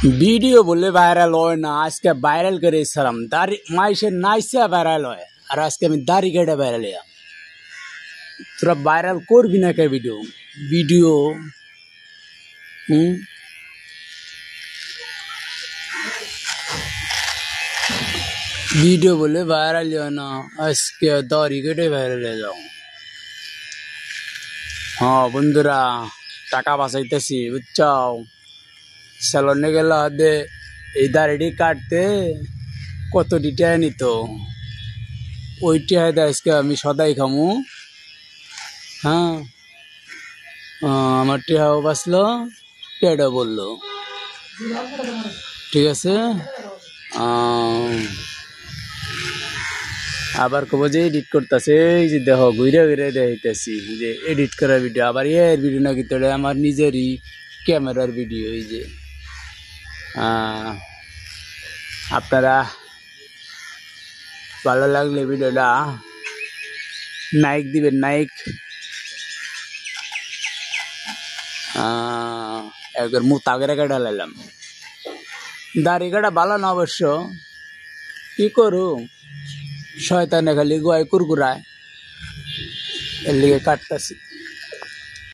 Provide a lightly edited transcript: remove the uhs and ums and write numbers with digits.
Video बोले viral हो ना आज के वायरल करे शर्म दारी माइसे नाइसे वायरल हो और आज के में दारी केडे वायरल है तुरा वायरल कोर भी ना के वीडियो वीडियो वीडियो बोले वायरल हो ना आज के दारी केडे वायरल है जाओ हाँ बंधुरा टाका बासाइतेছি বুঝছাও সেলুনে গেল হাতে এই দাড়িটি কাটতে কত টাকা নিত ওই টাকা আজকে আমি সদাই খামু হ্যাঁ আমার টাকাও বাঁচলো পেটও বললো ঠিক আছে আবার কব যে এডিট করতেছে এই যে দেখো ঘুরে ঘুরে দেখাইতেছি যে এডিট করা ভিডিও আবার এর ভিডিও নাকি তোলে আমার নিজেরই ক্যামেরার ভিডিও এই যে আপনারা ভালো লাগলে ভিডিওটা নাইক দিবেন নাইক একবার মুখ তাগের কাটা লাইলাম দাড়ি কাটা ভালো না অবশ্য কি করু শয়তানে খালি গোয়ায় কুরকুরায় এর লিগে কাটতেছি।